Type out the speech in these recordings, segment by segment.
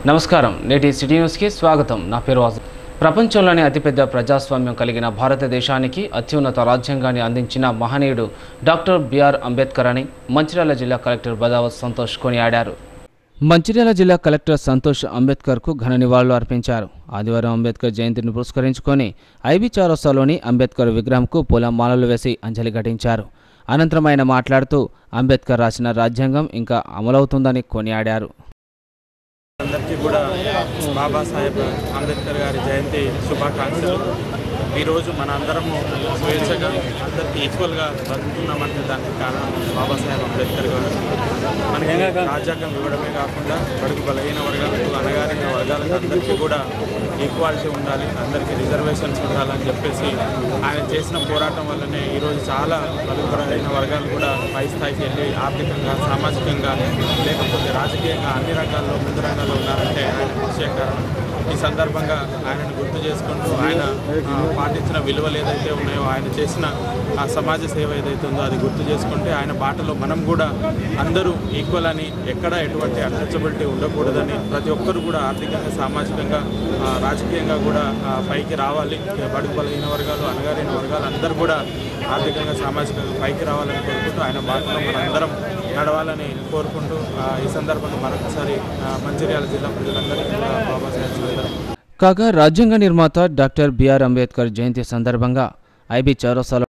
నమస్కారం నేటి సిటీ న్యూస్కి స్వాగతం నా పేరు వాసు ప్రపంచంలోనే అతిపెద్ద ప్రజాస్వామ్యం కలిగిన భారతదేశానికి అత్యున్నత రాజ్యాంగాన్ని అందించిన మహనీయుడు డాక్టర్ బిఆర్ అంబేద్కర్ అని మంచిర్యాల జిల్లా కలెక్టర్ బదావత్ సంతోష్ కొనియాడారు మంచిర్యాల జిల్లా కలెక్టర్ సంతోష్ అంబేద్కర్కు ఘన నివాళులు అర్పించారు ఆదివారం అంబేద్కర్ జయంతిని పురస్కరించుకొని ఐబీ చౌరస్తాలోని అంబేద్కర్ విగ్రహంకు పూలమాలలు వేసి అంజలి ఘటించారు అనంతరం ఆయన మాట్లాడుతూ అంబేద్కర్ రాసిన రాజ్యాంగం ఇంకా అమలవుతుందని కొనియాడారు అందరికీ కూడా బాబాసాహెబ్ అంబేద్కర్ గారి జయంతి శుభాకాంక్షలు. ఈరోజు మన అందరము స్వేచ్ఛగా అందరికీ ఈక్వల్గా బతుకుతున్నామంటే దానికి కారణం బాబాసాహెబ్ అంబేద్కర్ గారు. మనకి రాజ్యాంగం ఇవ్వడమే కాకుండా బడుగు బలహీన వర్గాలకు అణగారిన వర్గాలకు అందరికీ కూడా ఈక్వాలిటీ ఉండాలి, అందరికీ రిజర్వేషన్స్ ఉండాలని చెప్పేసి ఆయన చేసిన పోరాటం వల్లనే ఈరోజు చాలా బడుగు బలహీన వర్గాలు కూడా పై స్థాయికి వెళ్ళి ఆర్థికంగా సామాజికంగా లేకపోతే రాజకీయంగా అన్ని రంగాల్లో ముందు రంగాల్లో ఉన్నారంటే ఆయన కృషి కారణం. ఈ సందర్భంగా ఆయనను గుర్తు చేసుకుంటూ ఆయన పాటించిన విలువలు ఏదైతే ఉన్నాయో ఆయన చేసిన ఆ సమాజ సేవ ఏదైతే ఉందో అది గుర్తు చేసుకుంటే ఆయన బాటలో మనం కూడా అందరూ ఈక్వల్ అని ఎక్కడ ఎటువంటి అన్టచబిలిటీ ఉండకూడదని ప్రతి ఒక్కరు కూడా ఆర్థికంగా సామాజికంగా రాజకీయంగా కూడా పైకి రావాలి. బడుగు బలహీన వర్గాలు అణగారిన వర్గాలు అందరూ కూడా ఆర్థికంగా సామాజికంగా పైకి రావాలని కోరుకుంటూ ఆయన బాటలో మనందరం నడవాలని కోరుకుంటూ ఈ సందర్భంగా మరొకసారి మంచిర్యాల జిల్లా ప్రజలందరికీ కూడా బాబాసాహెబ్ కాగా రాజ్యాంగ నిర్మాత డాక్టర్ బిఆర్ అంబేద్కర్ జయంతి సందర్భంగా ఐబీ చౌరస్తాలో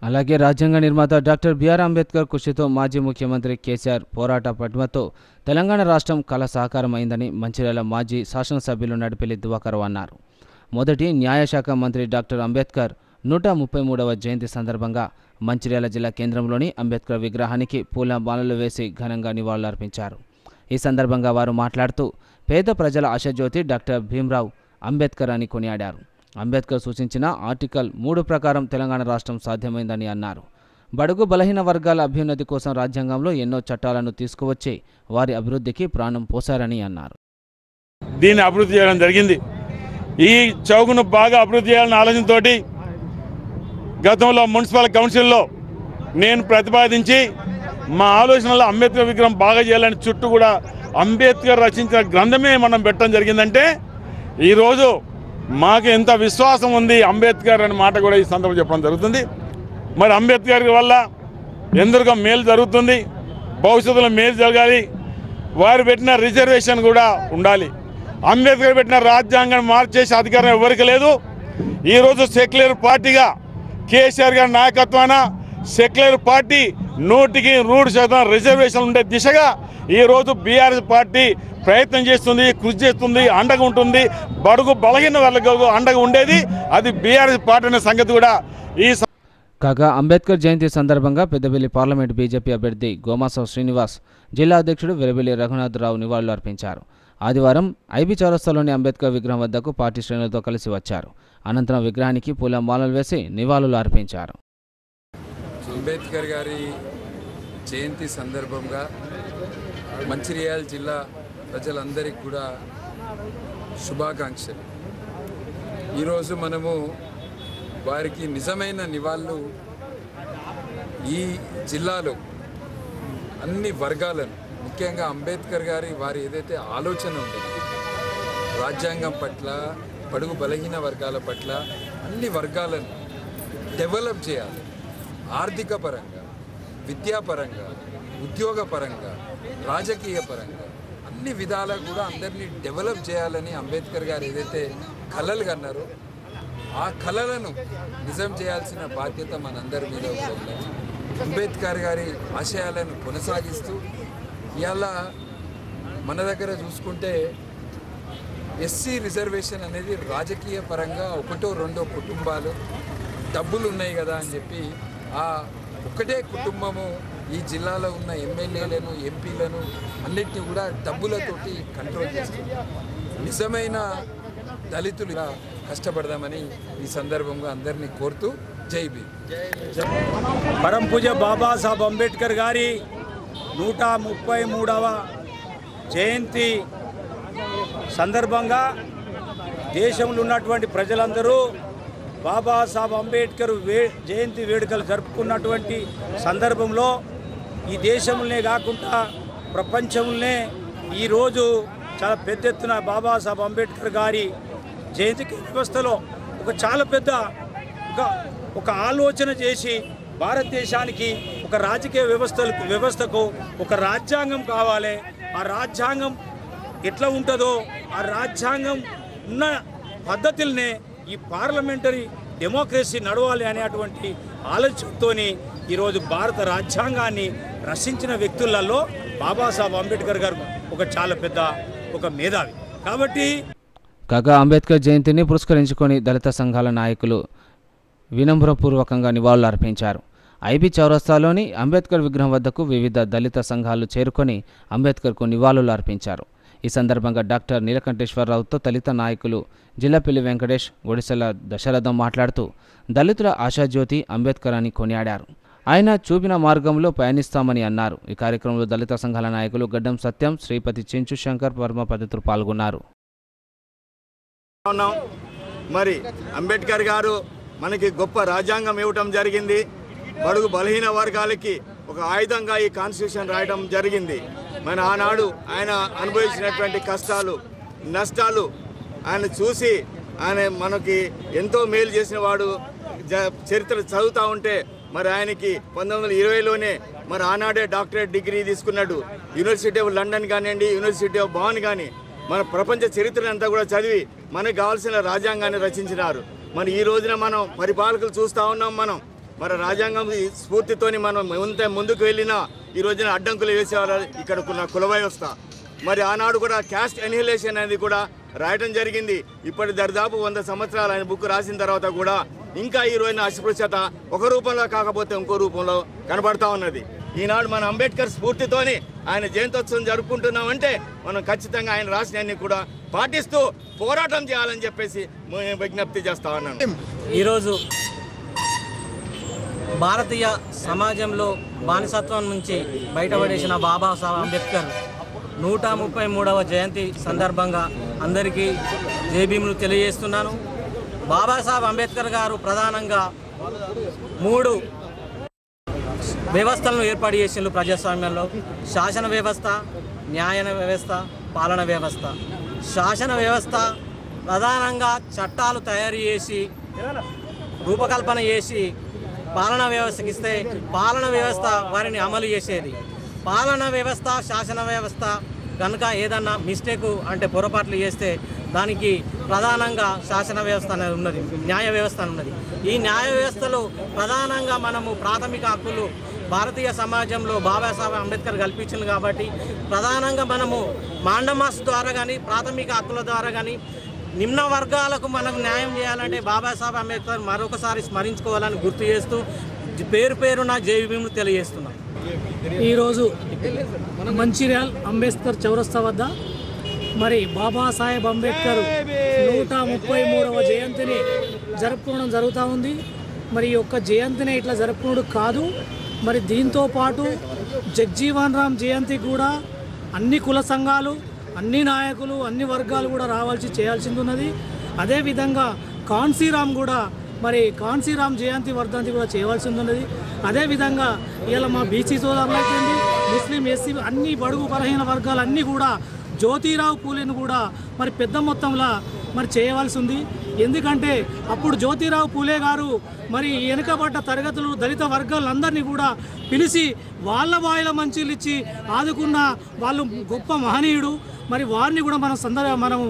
అలాగే రాజ్యాంగ నిర్మాత డాక్టర్ బిఆర్ అంబేద్కర్ కృషితో మాజీ ముఖ్యమంత్రి కేసీఆర్ పోరాట పటిమతో తెలంగాణ రాష్ట్రం కళ సాకారమైందని మంచిర్యాల మాజీ శాసనసభ్యులు నడిపెల్లి దివాకర్ అన్నారు. మొదటి న్యాయశాఖ మంత్రి డాక్టర్ అంబేద్కర్ 133వ జయంతి సందర్భంగా మంచిర్యాల జిల్లా కేంద్రంలోని అంబేద్కర్ విగ్రహానికి పూలమాలలు వేసి ఘనంగా నివాళులర్పించారు. ఈ సందర్భంగా వారు మాట్లాడుతూ పేద ప్రజల ఆశాజ్యోతి డాక్టర్ భీమ్రావ్ అంబేద్కర్ అని కొనియాడారు. అంబేద్కర్ సూచించిన ఆర్టికల్ 3 ప్రకారం తెలంగాణ రాష్ట్రం సాధ్యమైందని అన్నారు. బడుగు బలహీన వర్గాల అభ్యున్నతి కోసం రాజ్యాంగంలో ఎన్నో చట్టాలను తీసుకువచ్చి వారి అభివృద్ధికి ప్రాణం పోశారని అన్నారు. దీన్ని అభివృద్ధి చేయడం జరిగింది. ఈ చౌకను బాగా అభివృద్ధి చేయాలనే ఆలోచనతోటి గతంలో మున్సిపల్ కౌన్సిల్లో నేను ప్రతిపాదించి మా ఆలోచనలో అంబేద్కర్ విగ్రహం బాగా చేయాలని చుట్టూ కూడా అంబేద్కర్ రచించిన గ్రంథమే మనం పెట్టడం జరిగిందంటే ఈరోజు మాకు ఎంత విశ్వాసం ఉంది అంబేద్కర్ అనే మాట కూడా ఈ సందర్భంలో చెప్పడం జరుగుతుంది. మరి అంబేద్కర్ వల్ల ఎందరికో మేలు జరుగుతుంది, భవిష్యత్తులో మేలు జరగాలి. వారు పెట్టిన రిజర్వేషన్ కూడా ఉండాలి. అంబేద్కర్ పెట్టిన రాజ్యాంగాన్ని మార్చేసే అధికారం ఎవరికి లేదు. ఈరోజు సెక్యులర్ పార్టీగా కేసీఆర్ గారి నాయకత్వాన సెక్యులర్ పార్టీ 100% రిజర్వేషన్ ఉండే దిశగా ఈరోజు బీఆర్ఎస్ పార్టీ ప్రయత్నం చేస్తుంది, కృషి చేస్తుంది, అండగా ఉంటుంది. బడుగు బలహీన వర్గాలకు అండగా ఉండేది అది బీఆర్ఎస్ పార్టీ అనే సంగతి కూడా ఈ కాగా అంబేద్కర్ జయంతి సందర్భంగా పెద్దపల్లి పార్లమెంట్ బీజేపీ అభ్యర్థి గోమాసం శ్రీనివాస్, జిల్లా అధ్యక్షుడు వెరబెల్లి రఘునాథరావు నివాళులు అర్పించారు. ఆదివారం ఐబీ చౌరస్తాలోని అంబేద్కర్ విగ్రహం వద్దకు పార్టీ శ్రేణులతో కలిసి వచ్చారు. అనంతరం విగ్రహానికి పూలమాలలు వేసి నివాళులు అర్పించారు. అంబేద్కర్ గారి జయంతి సందర్భంగా మంచిర్యాల జిల్లా ప్రజలందరికీ కూడా శుభాకాంక్షలు. ఈరోజు మనము వారికి నిజమైన నివాళులు ఈ జిల్లాలో అన్ని వర్గాలను, ముఖ్యంగా అంబేద్కర్ గారి వారి ఏదైతే ఆలోచన ఉంటుందో రాజ్యాంగం పట్ల, బడుగు బలహీన వర్గాల పట్ల అన్ని వర్గాలను డెవలప్ చేయాలి. ఆర్థిక పరంగా, విద్యాపరంగా, ఉద్యోగపరంగా, రాజకీయ పరంగా అన్ని విధాలా కూడా అందరినీ డెవలప్ చేయాలని అంబేద్కర్ గారు ఏదైతే కలలు కన్నారో ఆ కలలను నిజం చేయాల్సిన బాధ్యత మనందరి మీద ఉంది. అంబేద్కర్ గారి ఆశయాలను కొనసాగిస్తూ ఇవాళ మన దగ్గర చూసుకుంటే ఎస్సీ రిజర్వేషన్ అనేది రాజకీయ పరంగా ఒకటో రెండో కుటుంబాలు డబ్బులు ఉన్నాయి కదా అని చెప్పి ఆ ఒకటే కుటుంబము ఈ జిల్లాలో ఉన్న ఎమ్మెల్యేలను, ఎంపీలను అన్నిటినీ కూడా డబ్బులతోటి కంట్రోల్ చేస్తుంది. నిజమైన దళితులు కష్టపడదామని ఈ సందర్భంగా అందరినీ కోరుతూ జై భీమ్. పరం పూజ బాబాసాహెబ్ అంబేద్కర్ గారి 133వ జయంతి సందర్భంగా దేశంలో ఉన్నటువంటి ప్రజలందరూ బాబాసాహెబ్ అంబేద్కర్ జయంతి వేడుకలు జరుపుకున్నటువంటి సందర్భంలో ఈ దేశంలోనే కాకుండా ప్రపంచంలోనే ఈరోజు చాలా పెద్ద ఎత్తున బాబాసాహెబ్ అంబేద్కర్ గారి జయంతి వ్యవస్థలో చాలా పెద్ద ఒక ఆలోచన చేసి భారతదేశానికి ఒక రాజకీయ వ్యవస్థకు ఒక రాజ్యాంగం కావాలి. ఆ రాజ్యాంగం ఎట్లా ఉంటుందో ఆ రాజ్యాంగం ఉన్న పద్ధతులనే ఈ పార్లమెంటరీ డెమోక్రసీ నడవాలి అనేటువంటి ఆలోచనతోని ఈరోజు భారత రాజ్యాంగాన్ని రచించిన వ్యక్తులలో బాబాసాహెబ్ అంబేద్కర్ గారు చాలా పెద్ద మేధావి. కాబట్టి కాగా అంబేద్కర్ జయంతిని పురస్కరించుకొని దళిత సంఘాల నాయకులు వినమ్రపూర్వకంగా నివాళులు అర్పించారు. ఐబీ చౌరస్తాలోని అంబేద్కర్ విగ్రహం వద్దకు వివిధ దళిత సంఘాలు చేరుకొని అంబేద్కర్కు నివాళులు అర్పించారు. ఈ సందర్భంగా డాక్టర్ నీలకంఠేశ్వరరావుతో దళిత నాయకులు జిల్లపల్లి వెంకటేష్, ఒడిశల దశరథం మాట్లాడుతూ దళితుల ఆశాజ్యోతి అంబేద్కర్ అని కొనియాడారు. ఆయన చూపిన మార్గంలో పయనిస్తామని అన్నారు. ఈ కార్యక్రమంలో దళిత సంఘాల నాయకులు గడ్డం సత్యం, శ్రీపతి చెంచు శంకర్ వర్మ పద్ధతులు పాల్గొన్నారు. మరి అంబేద్కర్ గారు మనకి గొప్ప రాజ్యాంగం ఇవ్వటం జరిగింది. బడుగు బలహీన వర్గాలకి ఒక ఆయుధంగా ఈ కాన్స్టిట్యూషన్ రాయడం జరిగింది. మన ఆనాడు ఆయన అనుభవించినటువంటి కష్టాలు, నష్టాలు ఆయన చూసి ఆయన మనకి ఎంతో మేలు చేసిన వాడు. చరిత్ర చదువుతూ ఉంటే మరి ఆయనకి 1920లోనే మరి ఆనాడే డాక్టరేట్ డిగ్రీ తీసుకున్నాడు. యూనివర్సిటీ ఆఫ్ లండన్ కానివ్వండి, యూనివర్సిటీ ఆఫ్ బాన్ కానీ మన ప్రపంచ చరిత్రను అంతా కూడా చదివి మనకు కావాల్సిన రాజ్యాంగాన్ని రచించినారు. మరి ఈ రోజున మనం పరిపాలకులు చూస్తూ ఉన్నాం. మనం మరి రాజ్యాంగం స్ఫూర్తితోని మనం ముందుకు వెళ్ళినా ఈ రోజున అడ్డంకులు వేసేవారు ఇక్కడ కుల వ్యవస్థ. మరి ఆనాడు కూడా క్యాస్ట్ ఎన్హిలేషన్ అనేది కూడా రాయటం జరిగింది. ఇప్పటి దరిదాపు 100 సంవత్సరాలు ఆయన బుక్ రాసిన తర్వాత కూడా ఇంకా ఈ రోజున అస్పృశ్యత ఒక రూపంలో కాకపోతే ఇంకో రూపంలో కనబడతా ఉన్నది. ఈనాడు మన అంబేద్కర్ స్ఫూర్తితోని ఆయన జయంతోత్సవం జరుపుకుంటున్నామంటే మనం ఖచ్చితంగా ఆయన రాసినవన్నీ కూడా పాటిస్తూ పోరాటం చేయాలని చెప్పేసి విజ్ఞప్తి చేస్తా ఉన్నాను. ఈరోజు భారతీయ సమాజంలో బానిసత్వం నుంచి బయటపడేసిన బాబాసాహెబ్ అంబేద్కర్ 133వ జయంతి సందర్భంగా అందరికీ జై భీములు తెలియజేస్తున్నాను. బాబాసాహెబ్ అంబేద్కర్ గారు ప్రధానంగా 3 వ్యవస్థలను ఏర్పాటు చేసిండ్రు ప్రజాస్వామ్యంలో: శాసన వ్యవస్థ, న్యాయ వ్యవస్థ, పాలన వ్యవస్థ. శాసన వ్యవస్థ ప్రధానంగా చట్టాలు తయారు చేసి రూపకల్పన చేసి పాలనా వ్యవస్థకి ఇస్తే పాలన వ్యవస్థ వారిని అమలు చేసేది. పాలనా వ్యవస్థ, శాసన వ్యవస్థ కనుక ఏదన్నా మిస్టేకు అంటే పొరపాట్లు చేస్తే దానికి ప్రధానంగా శాసన వ్యవస్థ అనేది ఉన్నది, న్యాయ వ్యవస్థ ఉన్నది. ఈ న్యాయ వ్యవస్థలో ప్రధానంగా మనము ప్రాథమిక హక్కులు భారతీయ సమాజంలో బాబాసాహెబ్ అంబేద్కర్ కల్పించింది కాబట్టి ప్రధానంగా మనము మాండమాస్ ద్వారా కానీ ప్రాథమిక హక్కుల ద్వారా కానీ నిమ్న వర్గాలకు మనకు న్యాయం చేయాలంటే బాబాసాహెబ్ అంబేద్కర్ మరొకసారి స్మరించుకోవాలని గుర్తు చేస్తూ పేరున జై భీములు తెలియజేస్తున్నాం. ఈరోజు మంచిర్యాల్ అంబేద్కర్ చౌరస్తా వద్ద మరి బాబాసాహెబ్ అంబేద్కర్ 133వ జయంతిని జరుపుకోవడం జరుగుతూ ఉంది. మరి ఈ యొక్క జయంతిని ఇట్లా జరుపుకోవడం కాదు, మరి దీంతో పాటు జగ్జీవన్ రామ్ జయంతి కూడా అన్ని కుల సంఘాలు, అన్ని నాయకులు, అన్ని వర్గాలు కూడా చేయాల్సింది ఉన్నది. అదేవిధంగా కాన్సీరామ్ కూడా మరి కాన్సీరామ్ జయంతి వర్ధంతి కూడా చేయవలసింది ఉన్నది. అదేవిధంగా ఇలా మా బీసీ సోదరులు అయితేంది, ముస్లిం, ఎస్సీ అన్ని బడుగు బలహీన వర్గాలన్నీ కూడా జ్యోతిరావు పూలేను కూడా మరి పెద్ద మొత్తంలో మరి చేయవలసి ఉంది. ఎందుకంటే అప్పుడు జ్యోతిరావు పూలే గారు మరి వెనుకబడ్డ తరగతులు, దళిత వర్గాలందరినీ కూడా పిలిచి వాళ్ళ వాయిల మంచిలు ఇచ్చి ఆదుకున్న వాళ్ళు గొప్ప మహనీయుడు. మరి వారిని కూడా మనము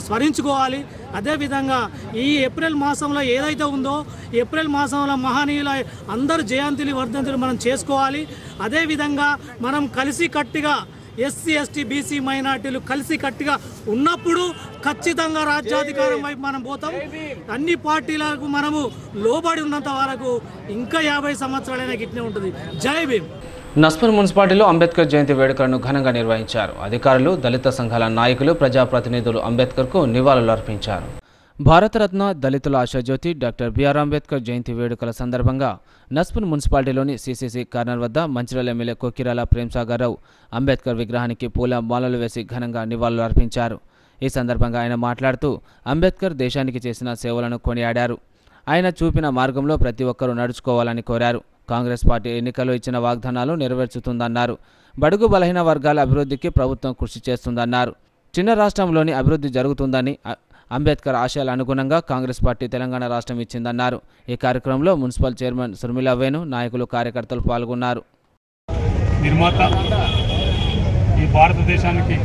స్మరించుకోవాలి. అదేవిధంగా ఈ ఏప్రిల్ మాసంలో ఏదైతే ఉందో ఏప్రిల్ మాసంలో మహనీయుల అందరు జయంతులు, వర్ధంతులు మనం చేసుకోవాలి. అదేవిధంగా మనం కలిసి కట్టిగా ఎస్సీ, ఎస్టీ, బీసీ, మైనార్టీలు కలిసి కట్టిగా ఉన్నప్పుడు ఖచ్చితంగా రాజ్యాధికారం వైపు మనం పోతాం. అన్ని పార్టీలకు మనము లోబడి ఉన్నంత వరకు ఇంకా 50 సంవత్సరాలైనా గిట్నే ఉంటుంది. జై భీమ్. నస్పూర్ మున్సిపాలిటీలో అంబేద్కర్ జయంతి వేడుకలను ఘనంగా నిర్వహించారు. అధికారులు, దళిత సంఘాల నాయకులు, ప్రజాప్రతినిధులు అంబేద్కర్కు నివాళులు అర్పించారు. భారతరత్న దళితుల ఆశాజ్యోతి డాక్టర్ బిఆర్ అంబేద్కర్ జయంతి వేడుకల సందర్భంగా నస్పూర్ మున్సిపాలిటీలోని సిసిసి కార్నర్ వద్ద మంచిర్యాల ఎమ్మెల్యే కొక్కిరాల ప్రేమ్సాగర్ రావు అంబేద్కర్ విగ్రహానికి పూల మాలలు వేసి ఘనంగా నివాళులు అర్పించారు. ఈ సందర్భంగా ఆయన మాట్లాడుతూ అంబేద్కర్ దేశానికి చేసిన సేవలను కొనియాడారు. ఆయన చూపిన మార్గంలో ప్రతి ఒక్కరూ నడుచుకోవాలని కోరారు. కాంగ్రెస్ పార్టీ ఎన్నికల్లో ఇచ్చిన వాగ్దానాలు నెరవేర్చుతుందన్నారు. బడుగు బలహీన వర్గాల అభివృద్ధికి ప్రభుత్వం కృషి చేస్తుందన్నారు. చిన్న రాష్ట్రంలోని అభివృద్ధి జరుగుతుందని, అంబేద్కర్ ఆశయాల అనుగుణంగా కాంగ్రెస్ పార్టీ తెలంగాణ రాష్ట్రం ఇచ్చిందన్నారు. ఈ కార్యక్రమంలో మున్సిపల్ చైర్మన్ సుర్మిలా వేణు, నాయకులు, కార్యకర్తలు పాల్గొన్నారు. నిర్మాత, ఈ భారతదేశానికి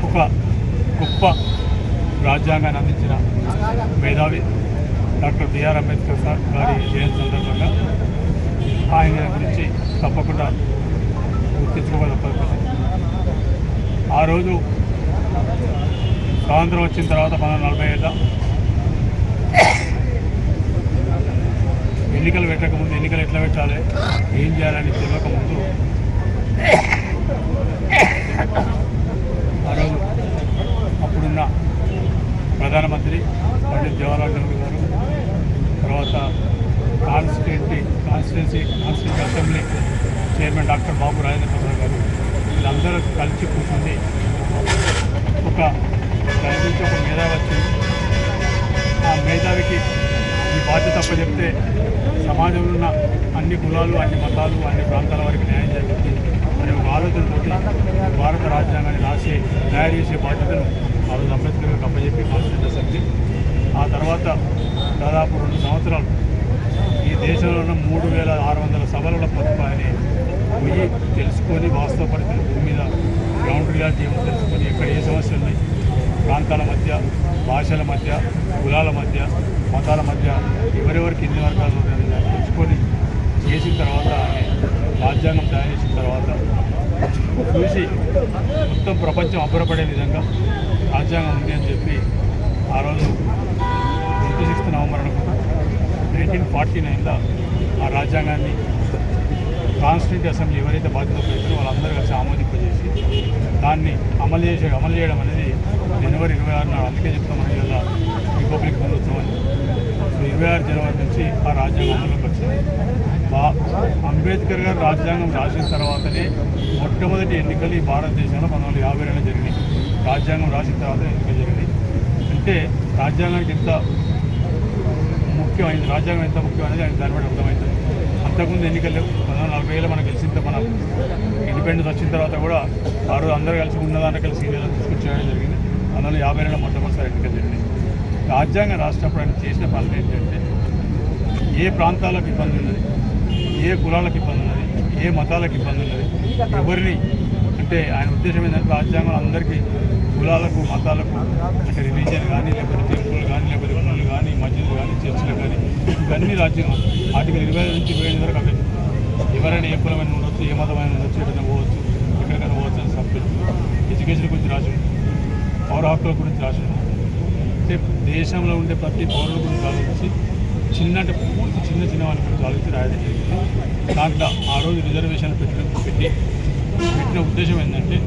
ఒక గొప్ప రాజ్యాంగాన్ని అందించిన మేధావి డాక్టర్ బిఆర్ అంబేద్కర్ సార్ గారి జయంతి సందర్భంగా ఆయన గురించి తప్పకుండా గుర్తించుకోవాలి. ఆ రోజు స్వాతంత్రం వచ్చిన తర్వాత 1940 ఏళ్ళ ఎన్నికలు పెట్టకముందు, ఎన్నికలు ఎట్లా పెట్టాలి, ఏం చేయాలని తెలియకముందు ఆ రోజు అప్పుడున్న ప్రధానమంత్రి పండిత్ జవహర్లాల్ నెహ్రూ గారు, తర్వాత constituency assembly chairman doctor Babu Rajendra Prasad గారు వీళ్ళందరూ కలిసి కూర్చుని ఒక దాని గురించి ఒక మేధావి వచ్చింది. ఆ మేధావికి ఈ బాధ్యత చెప్తే సమాజంలో ఉన్న అన్ని కులాలు, అన్ని మతాలు, అన్ని ప్రాంతాల వారికి న్యాయం జరుగుతుంది అనే ఒక ఆలోచనతోటి భారత రాజ్యాంగాన్ని తయారు చేసే బాధ్యతను ఆ రోజు అంబేద్కర్ గారికి అప్పచెప్పి కాన్స్టిట్యూషన్ అసెంబ్లీ ఆ తర్వాత దాదాపు 2 సంవత్సరాలు ఈ దేశంలో ఉన్న 3600 సభల ప్రతిపాదన పోయి తెలుసుకొని వాస్తవ పరిస్థితులు భూమి మీద గ్రౌండ్ రియాలిటీ ఏమో తెలుసుకొని ఎక్కడ ఏ సమస్యలు ఉన్నాయి, ప్రాంతాల మధ్య, భాషల మధ్య, కులాల మధ్య, మతాల మధ్య ఎవరెవరికి ఎన్ని వర్గాలు ఉన్నాయని తెలుసుకొని చేసిన తర్వాత రాజ్యాంగం తయారు చేసిన తర్వాత చూసి మొత్తం ప్రపంచం అబ్బురపడే విధంగా రాజ్యాంగం ఉంది అని చెప్పి ఆ రోజు 26 నవంబర్ 1949లో ఆ రాజ్యాంగాన్ని కాన్స్టిట్యూంట్ అసెంబ్లీ ఎవరైతే బాధ్యత పెట్టారో వాళ్ళందరూ కలిసి ఆమోదింపజేసి దాన్ని అమలు చేయడం అనేది జనవరి 26 నాడు. అందుకే చెప్తామని ఇలా రిపబ్లిక్ దినోత్సవం అని. సో 26 జనవరి నుంచి ఆ రాజ్యాంగం అమలులోకి వచ్చింది. అంబేద్కర్ గారు రాజ్యాంగం రాసిన తర్వాతనే మొట్టమొదటి ఎన్నికలు ఈ భారతదేశంలో 1952 జరిగినాయి. రాజ్యాంగం రాసిన తర్వాత ఎన్నికలు జరిగింది. అంటే రాజ్యాంగానికి ఎంత ముఖ్యమైంది, రాజ్యాంగం ఎంత ముఖ్యమైనది ఆయన దాన్ని బట్టి అర్థమవుతుంది. అంతకుముందు ఎన్నికలు 1940లో మనకు తెలిసిన మన ఇండిపెండెన్స్ వచ్చిన తర్వాత కూడా ఆ రోజు అందరూ కలిసి ఉన్నదాన్ని కలిసి సీనియర్లు తీసుకొచ్చి చేయడం జరిగింది. 1950లో మొట్టమొదటిసారి ఎన్నికలు జరిగింది. రాజ్యాంగం రాసినప్పుడు ఆయన చేసిన పనులు ఏంటంటే ఏ ప్రాంతాలకు ఇబ్బంది ఉన్నది, ఏ కులాలకు ఇబ్బంది ఉన్నది, ఏ మతాలకు ఇబ్బంది ఉన్నది, ఎవరిని అంటే ఆయన ఉద్దేశం ఏంటంటే రాజ్యాంగం అందరికీ కులాలకు మతాలకు అంటే రిలీజియన్ కానీ లేకపోతే టెంపుల్ కానీ లేకపోతే గుళ్ళు కానీ మస్జిద్లు కానీ చర్చిలు కానీ ఇవన్నీ రాజ్యాంగం ఆర్టికల్ 20 నుంచి 27 వరకు అవే ఎవరైనా ఏ కులమైన ఉండొచ్చు, ఏ మతమైన ఉండొచ్చు, ఎక్కడైనా పోవచ్చు, ఎక్కడికైనా పోవచ్చు అని సబ్జెక్ట్. ఎడ్యుకేషన్ గురించి రాసి ఉంటుంది, పౌర హక్కుల గురించి రాసి ఉంటుంది. అంటే దేశంలో ఉండే ప్రతి పౌరుల గురించి ఆలోచించి చిన్న అంటే పూర్తి చిన్న చిన్న వాళ్ళ గురించి ఆలోచించి రాయడం జరిగింది. దాంట్లో ఆ రోజు రిజర్వేషన్ పెట్టిన ఉద్దేశం ఏంటంటే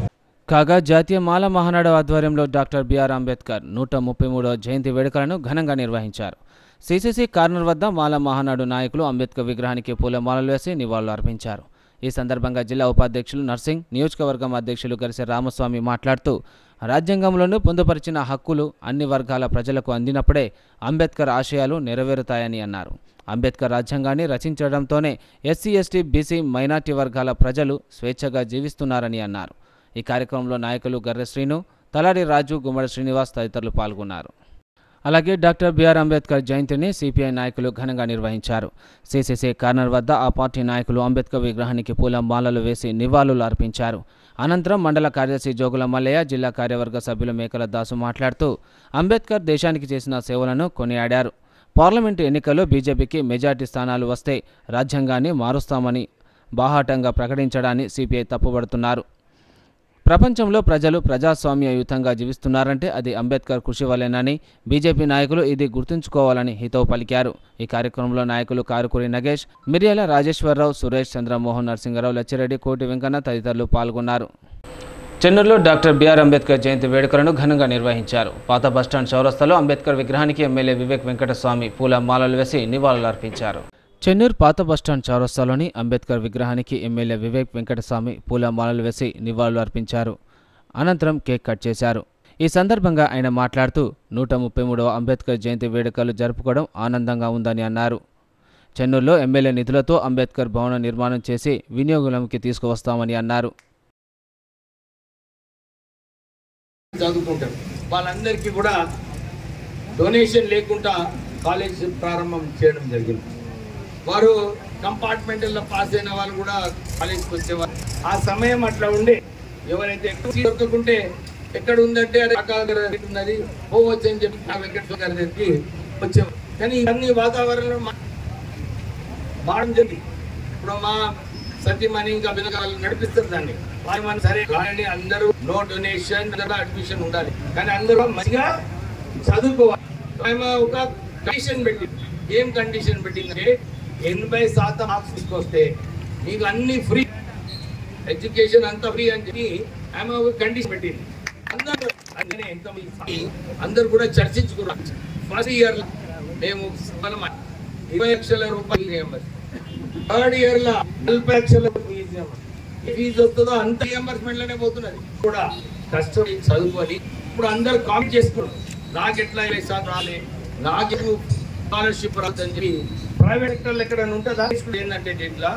కాగా జాతీయ మాల మహానాడు ఆధ్వర్యంలో డాక్టర్ బిఆర్ అంబేద్కర్ 133వ జయంతి వేడుకలను ఘనంగా నిర్వహించారు. సిసిసి కార్నర్ వద్ద మాల మహానాడు నాయకులు అంబేద్కర్ విగ్రహానికి పూలమాలలు వేసి నివాళులు అర్పించారు. ఈ సందర్భంగా జిల్లా ఉపాధ్యక్షులు నర్సింగ్, నియోజకవర్గం అధ్యక్షులు గరిసె రామస్వామి మాట్లాడుతూ రాజ్యాంగంలోనూ పొందుపరిచిన హక్కులు అన్ని వర్గాల ప్రజలకు అందినప్పుడే అంబేద్కర్ ఆశయాలు నెరవేరుతాయని అన్నారు. అంబేద్కర్ రాజ్యాంగాన్ని రచించడంతోనే ఎస్సీ, ఎస్టీ, బీసీ, మైనార్టీ వర్గాల ప్రజలు స్వేచ్ఛగా జీవిస్తున్నారని అన్నారు. ఈ కార్యక్రమంలో నాయకులు గర్రె శ్రీను, తలారి రాజు, గుమ్మడి శ్రీనివాస్ తదితరులు పాల్గొన్నారు. అలాగే డాక్టర్ బిఆర్ అంబేద్కర్ జయంతిని సిపిఐ నాయకులు ఘనంగా నిర్వహించారు. సిసిసి కార్నర్ వద్ద ఆ పార్టీ నాయకులు అంబేద్కర్ విగ్రహానికి పూలమాలలు వేసి నివాళులు అర్పించారు. అనంతరం మండల కార్యదర్శి జోగుల మల్లయ్య, జిల్లా కార్యవర్గ సభ్యులు మేకల దాసు మాట్లాడుతూ అంబేద్కర్ దేశానికి చేసిన సేవలను కొనియాడారు. పార్లమెంటు ఎన్నికల్లో బీజేపీకి మెజార్టీ స్థానాలు వస్తే రాజ్యాంగాన్ని మారుస్తామని బాహాటంగా ప్రకటించడాన్ని సిపిఐ తప్పుపడుతున్నారు. ప్రపంచంలో ప్రజలు ప్రజాస్వామ్యయుతంగా జీవిస్తున్నారంటే అది అంబేద్కర్ కృషి వల్లేనని బీజేపీ నాయకులు ఇది గుర్తుంచుకోవాలని హితవు పలికారు. ఈ కార్యక్రమంలో నాయకులు కారుకూరి నగేష్, మిర్యాల రాజేశ్వరరావు, సురేష్, చంద్రమోహన్, నరసింగరావు, లచ్చిరెడ్డి, కోటి వెంకన్న తదితరులు పాల్గొన్నారు. చెన్నూరులో డాక్టర్ బిఆర్ అంబేద్కర్ జయంతి వేడుకలను ఘనంగా నిర్వహించారు. పాత బస్టాండ్ చౌరస్తాలో అంబేద్కర్ విగ్రహానికి ఎమ్మెల్యే వివేక్ వెంకటస్వామి పూలమాలలు వేసి నివాళులు అర్పించారు. చెన్నూరు పాత బస్టాండ్ చౌరస్తాలోని అంబేద్కర్ విగ్రహానికి ఎమ్మెల్యే వివేక్ వెంకటస్వామి పూలమాలలు వేసి నివాళులు అర్పించారు. అనంతరం కేక్ కట్ చేశారు. ఈ సందర్భంగా ఆయన మాట్లాడుతూ 133వ అంబేద్కర్ జయంతి వేడుకలు జరుపుకోవడం ఆనందంగా ఉందని అన్నారు. చెన్నూరులో ఎమ్మెల్యే నిధులతో అంబేద్కర్ భవన నిర్మాణం చేసి వినియోగంలోకి తీసుకువస్తామని అన్నారు. చదువుకుంటారు వాళ్ళందరికీ కూడా డొనేషన్ లేకుండా కాలేజ్ ప్రారంభం చేయడం జరిగింది. వారు కంపార్ట్మెంట్లో పాస్ అయిన వాళ్ళు కూడా కాలేజ్కి వచ్చేవారు. ఆ సమయం అట్లా ఉండే ఎవరైతే దొరకకుంటే ఎక్కడ ఉందంటే అది ఉన్నది పోవచ్చు అని చెప్పి నా వెంకటేశ్వర గారి దగ్గరికి వచ్చేవారు. కానీ అన్ని వాతావరణంలో మారడం జరిగింది. ఇప్పుడు మా సత్యమని ఇంకా వినగాలు నడిపిస్తారు దాన్ని. మనం సరే కానీ అందరూ నో డొనేషన్, అడ్మిషన్ ఉండాలి, కానీ అందరూ మంచిగా చదువుకోవాలి. ఒక కండిషన్ పెట్టింది. ఏం కండిషన్ పెట్టిందంటే 80% మార్క్స్ తీసుకొస్తే మీకు అన్ని ఫ్రీ, ఎడ్యుకేషన్ అంతా ఫ్రీ అని చెప్పి ఆమె ఒక కండిషన్ పెట్టింది. అందరూ కూడా చర్చించుకున్నారు. ఫస్ట్ ఇయర్ మేము 20 లక్షల రూపాయలు రియంబర్స్, థర్డ్ ఇయర్ లో 40 లక్షల ఫీజు వస్తుందో అంత రియంబర్స్మెంట్ లోనే పోతున్నది. కూడా కష్టపడి చదువుకొని ఇప్పుడు అందరు కామెంట్ చేసుకున్నారు, నాకెట్లా రాలే, నాకు స్కాలర్షిప్ రాదని చెప్పి. ప్రైవేట్ సెక్టర్లో ఎక్కడైనా ఉంటుందా ఏంటంటే దీంట్లో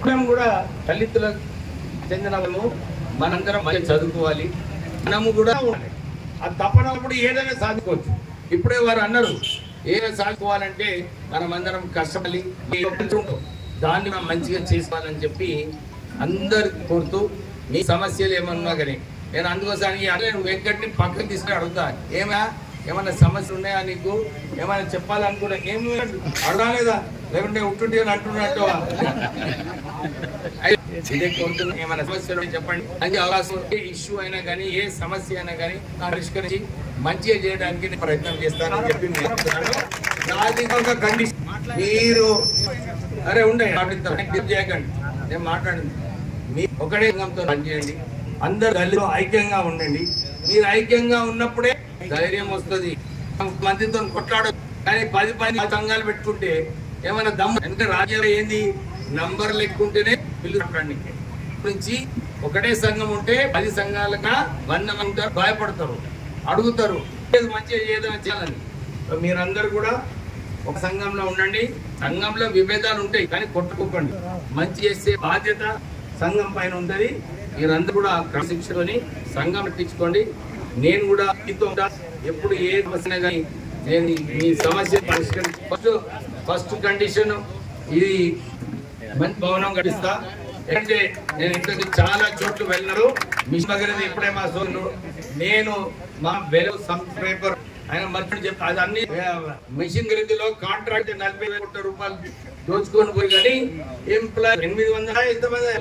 మనం కూడా దళితులకు చెందిన వాళ్ళము మనందరం మంచిగా చదువుకోవాలి, మనము కూడా ఉండాలి. అది తప్పనప్పుడు ఏదైనా సాధించుకోవచ్చు. ఇప్పుడే వారు అన్నారు ఏదైనా సాధించుకోవాలంటే మనం అందరం కష్టపడి దాన్ని మనం మంచిగా చేసుకోవాలని చెప్పి అందరికి కోరుతూ మీ సమస్యలు ఏమన్నా కానీ నేను అందుకోసానికి వెంకట్ని పక్కన తీసుకుని అడుగుతా, ఏమైనా సమస్యలు ఉన్నాయా నీకు, ఏమైనా చెప్పాలనుకున్నా, ఏమి అడగలేదా లేకుంటే ఉంటుంటే అంటున్నట్టు ఇదే కోరుతున్నా. ఏమైనా సమస్యలు చెప్పండి, అది అవకాశం ఇష్యూ అయినా కానీ ఏ సమస్య అయినా కానీ పరిష్కరించి మంచిగా చేయడానికి నేను ప్రయత్నం చేస్తానని చెప్పి నాది ఒక కండిషన్. మీరు అరే ఉండే చేయకండి, నేను మాట్లాడింది మీరు ఒకటే పనిచేయండి, అందరు దళితులు ఐక్యంగా ఉండండి. మీరు ఐక్యంగా ఉన్నప్పుడే ధైర్యం వస్తుంది. మందితో కొట్లాడు కానీ 10 సంఘాలు పెట్టుకుంటే ఏమైనా దమ్ము అంటే రాజ్యం ఏంది నంబర్ లెక్కుంటేనే బిల్లు నుంచి ఒకటే సంఘం ఉంటే 10 సంఘాలుగా 100 మంది ఉంటారు, భయపడతారు, అడుగుతారు మంచిగా ఏదో చేయాలని. మీరందరూ కూడా ఒక సంఘంలో ఉండండి. సంఘంలో విభేదాలు ఉంటాయి కానీ కొట్టుకోకండి. మంచి చేసే బాధ్యత సంఘం పైన ఉంటుంది. మీరందరూ కూడా క్రమశిక్షణని సంఘం పట్టించుకోండి. నేను కూడా ఎప్పుడు ఏ సమస్య కానీ నేను మీ సమస్య పరిష్కరించి ఫస్ట్ కండిషన్ ఇది మంచి భవనం కట్టిస్తా. అంటే నేను ఇంతకు చాలా చోట్ల వెళ్ళినారు. మిషన్ దగ్గర ఇప్పుడే మా సోదరుడు నేను మా వేరే పేపర్ ఆయన మర్చిపోయి చెప్తా. అది అన్ని మిషన్ ఖరీదులో కాంట్రాక్ట్ 40,000 కోట్ల రూపాయలు దోచుకొని పోయి కానీ ఎంప్లాయ్ 800 ఎంతమంది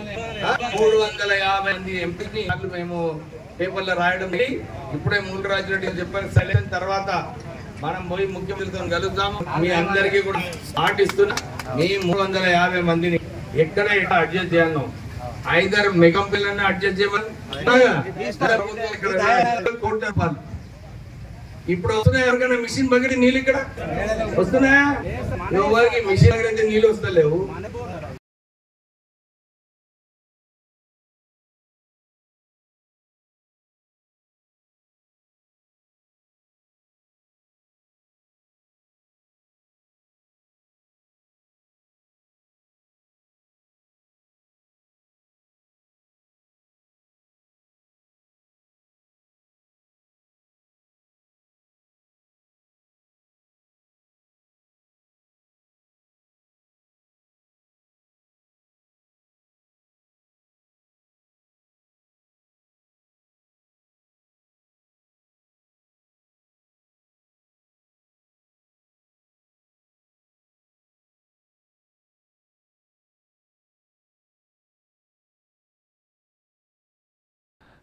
350 మంది ఎంపీని మేము పేపర్లో రాయడం. ఇప్పుడే మూలరాజు రెడ్డి చెప్పారు సెలెక్షన్ తర్వాత మనం పోయి ముఖ్యమంత్రితో కలుద్దాము. మీ అందరికీ కూడా పాటిస్తున్నా. మీ 350 మందిని ఎక్కడ అడ్జస్ట్ చేయాలి. ఐదర్ మెకంపిల్లన్నా అడ్జస్ట్ చేయమని ఇప్పుడు వస్తున్నాయి. ఎవరికైనా మిషన్ బకెట్ నీళ్ళు ఇక్కడ వస్తున్నాయా? ఎవరికి మిషన్ దగ్గర అయితే నీళ్ళు వస్తలేవు.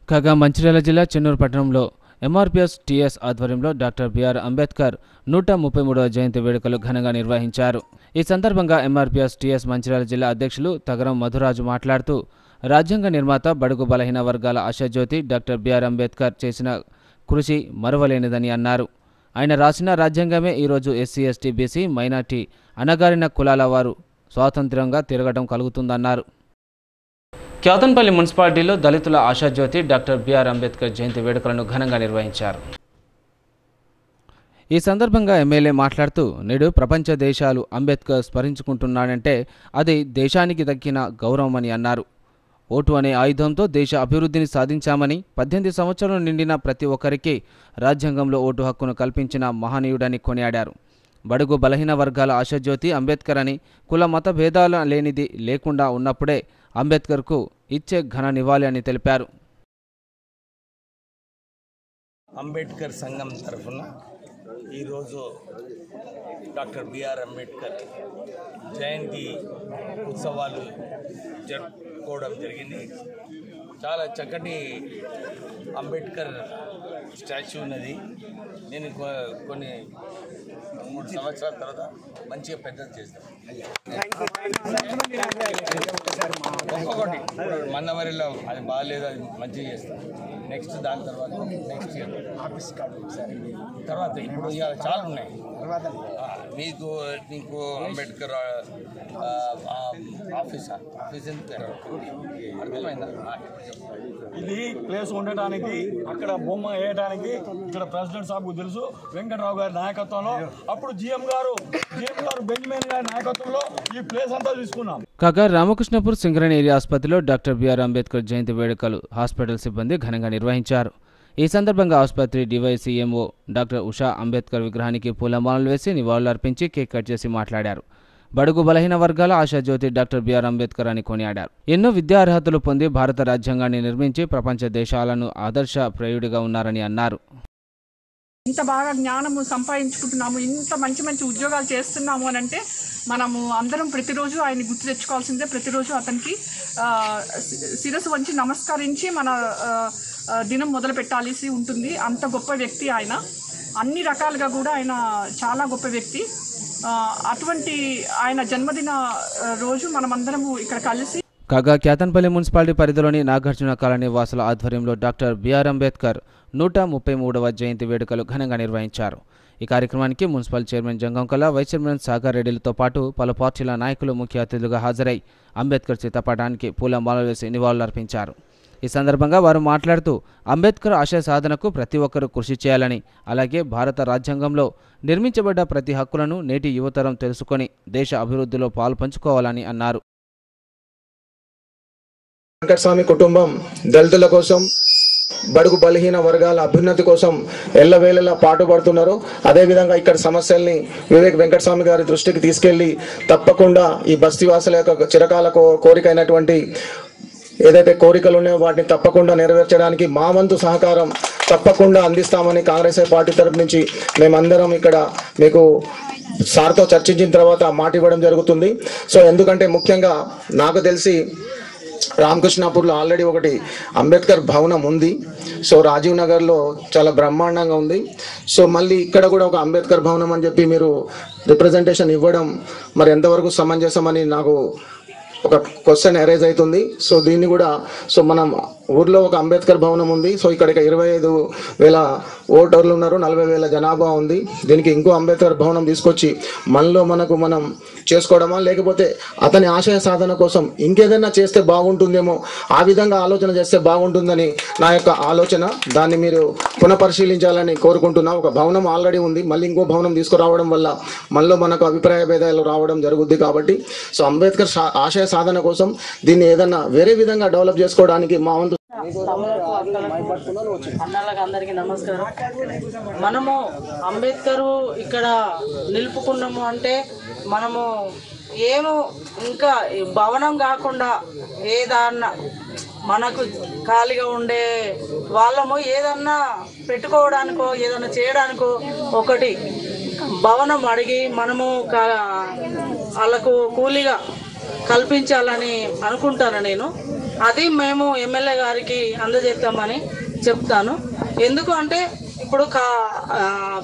కాగా మంచిర్యాల జిల్లా చెన్నూరు పట్టణంలో ఎంఆర్పీఎస్ టీఎస్ ఆధ్వర్యంలో డాక్టర్ బిఆర్ అంబేద్కర్ 133వ జయంతి వేడుకలు ఘనంగా నిర్వహించారు. ఈ సందర్భంగా ఎంఆర్పీఎస్ టీఎస్ మంచిర్యాల జిల్లా అధ్యక్షులు తగరం మధురాజు మాట్లాడుతూ రాజ్యాంగ నిర్మాత బడుగు బలహీన వర్గాల ఆశాజ్యోతి డాక్టర్ బిఆర్ అంబేద్కర్ చేసిన కృషి మరువలేనిదని అన్నారు. ఆయన రాసిన రాజ్యాంగమే ఈరోజు ఎస్సీ ఎస్టీ బీసీ మైనార్టీ అణగారిన కులాల వారు స్వాతంత్ర్యంగా తిరగడం కలుగుతుందన్నారు. క్యాతన్పల్లి మున్సిపాలిటీలో దళితుల ఆశాజ్యోతి డాక్టర్ బిఆర్ అంబేద్కర్ జయంతి వేడుకలను ఘనంగా నిర్వహించారు. ఈ సందర్భంగా ఎమ్మెల్యే మాట్లాడుతూ నేడు ప్రపంచ దేశాలు అంబేద్కర్ స్మరించుకుంటున్నాడంటే అది దేశానికి దక్కిన గౌరవమని అన్నారు. ఓటు అనే ఆయుధంతో దేశ అభివృద్ధిని సాధించామని 18 సంవత్సరాలు నిండిన ప్రతి ఒక్కరికి రాజ్యాంగంలో ఓటు హక్కును కల్పించిన మహనీయుడని కొనియాడారు. బడుగు బలహీన వర్గాల ఆశాజ్యోతి అంబేద్కర్ అని కుల మత భేదాలు లేనిది లేకుండా ఉన్నప్పుడే అంబేద్కర్కు ఇచ్చే ఘన నివాళి అని తెలిపారు. అంబేద్కర్ సంఘం తరఫున ఈరోజు డాక్టర్ బిఆర్ అంబేద్కర్ జయంతి ఉత్సవాలు జరుపుకోవడం జరిగింది. చాలా చక్కటి అంబేద్కర్ స్టాచ్యూ ఉన్నది. నేను కొన్ని 3 సంవత్సరాల తర్వాత మంచిగా పెద్దది చేస్తాను. ఒక్కొక్కటి మన్నవరిలో అది బాగాలేదు, అది మంచిగా చేస్తాను. నెక్స్ట్ దాని తర్వాత నెక్స్ట్ ఇయర్ తర్వాత ఇప్పుడు ఇవాళ చాలా ఉన్నాయి. నీకు అంబేద్కర్ ఆఫీస్ అర్థమైందా? ఇది ప్లేస్ ఉండటానికి అక్కడ బొమ్మ వేయడానికి ఇక్కడ ప్రెసిడెంట్ సాబ్కు తెలుసు. వెంకటరావు గారి నాయకత్వంలో అప్పుడు జిఎం గారు బెంజమిన్ గారి నాయకత్వంలో ఈ ప్లేస్ అంతా తీసుకున్నాం. కాగా రామకృష్ణపూర్ సింగరేణి ఏరియా ఆసుపత్రిలో డాక్టర్ బిఆర్ అంబేద్కర్ జయంతి వేడుకలు హాస్పిటల్ సిబ్బంది ఘనంగా నిర్వహించారు. ఈ సందర్భంగా ఆసుపత్రి డివైసీఎంఓ డాక్టర్ ఉషా అంబేద్కర్ విగ్రహానికి పూలమాలలు వేసి నివాళులర్పించి కేక్ కట్ చేసి మాట్లాడారు. బడుగు బలహీన వర్గాల ఆశాజ్యోతి డాక్టర్ బిఆర్ అంబేద్కర్ అని కొనియాడారు. ఎన్నో విద్యా అర్హతలు పొంది భారత రాజ్యాంగాన్ని నిర్మించి ప్రపంచ దేశాలను ఆదర్శ ప్రేయుడిగా ఉన్నారని అన్నారు. ఇంత బాగా జ్ఞానము సంపాదించుకుంటున్నాము, ఇంత మంచి మంచి ఉద్యోగాలు చేస్తున్నాము అని అంటే మనము అందరం ప్రతిరోజు ఆయన్ని గుర్తు తెచ్చుకోవాల్సిందే. ప్రతిరోజు అతనికి శిరస్సు వంచి నమస్కరించి మన దినం మొదలు పెట్టాల్సి ఉంటుంది. అంత గొప్ప వ్యక్తి ఆయన. అన్ని రకాలుగా కూడా ఆయన చాలా గొప్ప వ్యక్తి. అటువంటి ఆయన జన్మదిన రోజు మనమందరము ఇక్కడ కలిసి. కాగా క్యాతన్పల్లి మున్సిపాలిటీ పరిధిలోని నాగార్జున కాలనీ వాసుల ఆధ్వర్యంలో డాక్టర్ బిఆర్ అంబేద్కర్ 133వ జయంతి వేడుకలు ఘనంగా నిర్వహించారు. ఈ కార్యక్రమానికి municipal chairman Jangamkala, vice chairman Sagar రెడ్డిలతో పాటు పలు పార్టీల నాయకులు ముఖ్య అతిథులుగా హాజరై అంబేద్కర్ చిత్రపటానికి పూలమాలలు వేసి నివాళులర్పించారు. ఈ సందర్భంగా వారు మాట్లాడుతూ అంబేద్కర్ ఆశయ సాధనకు ప్రతి ఒక్కరూ కృషి చేయాలని, అలాగే భారత రాజ్యాంగంలో నిర్మించబడ్డ ప్రతి హక్కులను నేటి యువతరం తెలుసుకొని దేశ అభివృద్ధిలో పాలుపంచుకోవాలని అన్నారు. వెంకటస్వామి కుటుంబం దళితుల కోసం, బడుగు బలహీన వర్గాల అభ్యున్నతి కోసం ఎల్లవేళలా పాటుపడుతున్నారు. అదేవిధంగా ఇక్కడ సమస్యల్ని వివేక్ వెంకటస్వామి గారి దృష్టికి తీసుకెళ్లి తప్పకుండా ఈ బస్తీవాసుల యొక్క చిరకాల కోరిక అయినటువంటి ఏదైతే కోరికలు ఉన్నాయో వాటిని తప్పకుండా నెరవేర్చడానికి మా వంతు సహకారం తప్పకుండా అందిస్తామని కాంగ్రెస్ పార్టీ తరఫు నుంచి మేమందరం ఇక్కడ మీకు సార్తో చర్చించిన తర్వాత మాట ఇవ్వడం జరుగుతుంది. సో ఎందుకంటే ముఖ్యంగా నాకు తెలిసి రామకృష్ణాపూర్లో ఆల్రెడీ ఒకటి అంబేద్కర్ భవనం ఉంది. సో రాజీవ్ నగర్లో చాలా బ్రహ్మాండంగా ఉంది. సో మళ్ళీ ఇక్కడ కూడా ఒక అంబేద్కర్ భవనం అని చెప్పి మీరు రిప్రజెంటేషన్ ఇవ్వడం మరి ఎంతవరకు సమంజసమని నాకు ఒక క్వశ్చన్ అరైజ్ అవుతుంది. సో దీన్ని కూడా సో మనం ఊర్లో ఒక అంబేద్కర్ భవనం ఉంది. సో ఇక్కడ 25,000 ఓటర్లు ఉన్నారు, 40,000 జనాభా ఉంది. దీనికి ఇంకో అంబేద్కర్ భవనం తీసుకొచ్చి మనం చేసుకోవడమా, లేకపోతే అతని ఆశయ సాధన కోసం ఇంకేదైనా చేస్తే బాగుంటుందేమో, ఆ విధంగా ఆలోచన చేస్తే బాగుంటుందని నా యొక్క ఆలోచన. దాన్ని మీరు పునఃపరిశీలించాలని కోరుకుంటున్నా. ఒక భవనం ఆల్రెడీ ఉంది, మళ్ళీ ఇంకో భవనం తీసుకురావడం వల్ల మనలో మనకు అభిప్రాయ భేదాలు రావడం జరుగుద్ది. కాబట్టి సో అంబేద్కర్ ఆశయ సాధన కోసం దీన్ని ఏదన్నా వేరే విధంగా డెవలప్ చేసుకోవడానికి మా వంతు. అన్నలకు అందరికీ నమస్కారం. మనము అంబేద్కర్ ఇక్కడ నిలుపుకున్నాము అంటే మనము ఏమో ఇంకా భవనం కాకుండా ఏదన్నా మనకు ఖాళీగా ఉండే వాళ్ళము ఏదన్నా పెట్టుకోవడానికో ఏదన్నా చేయడానికో ఒకటి భవనం అడిగి మనము వాళ్ళకు కూలీగా కల్పించాలని అనుకుంటాను నేను. అది మేము ఎమ్మెల్యే గారికి అందజేస్తామని చెప్తాను. ఎందుకు అంటే ఇప్పుడు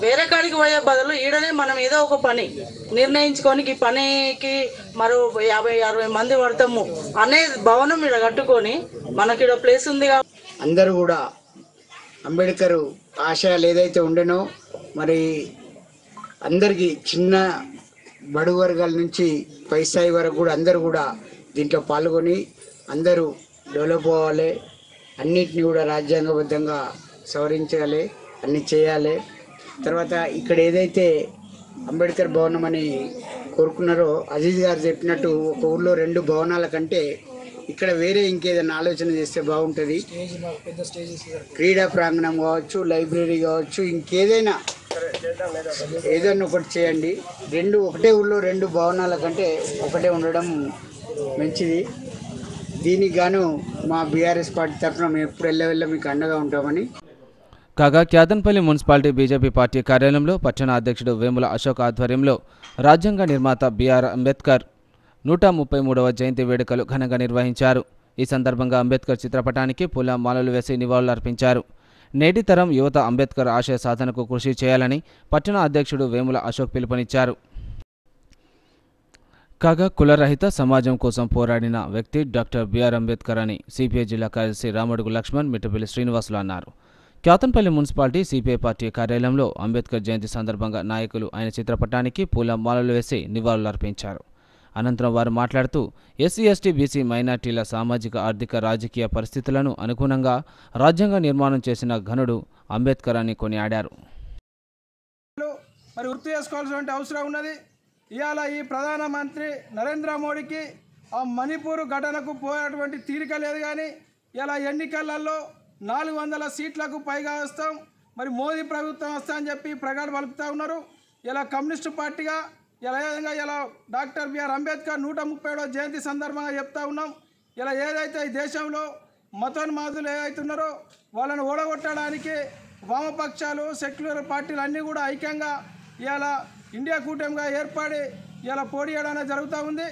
వేరే కాడికి పోయే బదులు ఈడనే మనం ఏదో ఒక పని నిర్ణయించుకొని ఈ పనికి మరో 50-60 మంది పడతాము అనే భవనం ఇక్కడ కట్టుకొని మనకి ఇక్కడ ప్లేస్ ఉంది. అందరూ కూడా అంబేద్కర్ ఆశయాలు ఏదైతే ఉండేనో మరి అందరికీ చిన్న బడుగు వర్గాల నుంచి పై స్థాయి వరకు కూడా అందరూ కూడా దీంట్లో పాల్గొని అందరూ డెవలప్ అవ్వాలి, అన్నిటిని కూడా రాజ్యాంగబద్ధంగా సవరించాలి, అన్ని చేయాలి. తర్వాత ఇక్కడ ఏదైతే అంబేద్కర్ భవనం అని కోరుకున్నారో అజీజ్ గారు చెప్పినట్టు ఒక ఊళ్ళో 2 భవనాల కంటే ఇక్కడ వేరే ఇంకేదైనా ఆలోచన చేస్తే బాగుంటుంది. క్రీడా ప్రాంగణం కావచ్చు, లైబ్రరీ కావచ్చు, ఇంకేదైనా ఏదైనా ఒకటి చేయండి. ఒకటే ఊళ్ళో 2 భవనాల కంటే ఒకటే ఉండడం మంచిది. దీనికి గాను మా బీఆర్ఎస్ పార్టీ తరఫున మేము ఎప్పుడు వెళ్ళ మీకు అండగా ఉంటామని. కాగా క్యాదన్పల్లి మున్సిపాలిటీ బీజేపీ పార్టీ కార్యాలయంలో పట్టణ అధ్యక్షుడు వేముల అశోక్ ఆధ్వర్యంలో రాజ్యాంగ నిర్మాత బిఆర్ అంబేద్కర్ 133వ జయంతి వేడుకలు ఘనంగా నిర్వహించారు. ఈ సందర్భంగా అంబేద్కర్ చిత్రపటానికి పూల మాలలు వేసి నివాళులర్పించారు. నేటి తరం యువత అంబేద్కర్ ఆశయ సాధనకు కృషి చేయాలని పట్టణ అధ్యక్షుడు వేముల అశోక్ పిలుపునిచ్చారు. కాగా కులరహిత సమాజం కోసం పోరాడిన వ్యక్తి డాక్టర్ బిఆర్ అంబేద్కర్ అని సిపిఐ జిల్లా కార్యదర్శి రామడుగు లక్ష్మణ్, మిట్టపల్లి శ్రీనివాసులు అన్నారు. క్యాతన్పల్లి మున్సిపాలిటీ సిపిఐ పార్టీ కార్యాలయంలో అంబేద్కర్ జయంతి సందర్భంగా నాయకులు ఆయన చిత్రపటానికి పూల మాలలు వేసి నివాళులర్పించారు. అనంతరం వారు మాట్లాడుతూ ఎస్సీ, ఎస్టీ, బీసీ, మైనార్టీల సామాజిక, ఆర్థిక, రాజకీయ పరిస్థితులను అనుగుణంగా రాజ్యాంగ నిర్మాణం చేసిన ఘనుడు అంబేద్కర్ అని కొనియాడారు. మరి గుర్తు చేసుకోవాల్సిన అవసరం ఉన్నది. ఇవాళ ఈ ప్రధానమంత్రి నరేంద్ర మోడీకి ఆ మణిపూర్ ఘటనకు పోయేటువంటి తీరిక లేదు. కానీ ఇలా ఎన్నికలలో 400 సీట్లకు పైగా వస్తాం, మరి మోదీ ప్రభుత్వం వస్తా అని చెప్పి ప్రగాఢ పలుకుతూ ఉన్నారు. ఇలా కమ్యూనిస్టు పార్టీగా ఇలా డాక్టర్ బిఆర్ అంబేద్కర్ 137వ జయంతి సందర్భంగా చెప్తా ఉన్నాం. ఇలా ఏదైతే ఈ దేశంలో మతోన్మాదులు ఏదైతున్నారో వాళ్ళను ఓడగొట్టడానికి వామపక్షాలు, సెక్యులర్ పార్టీలు అన్నీ కూడా ఐక్యంగా ఇలా ఇండియా కూటమిగా ఏర్పడి ఇలా పోటీ చేయడం జరుగుతూ ఉంది.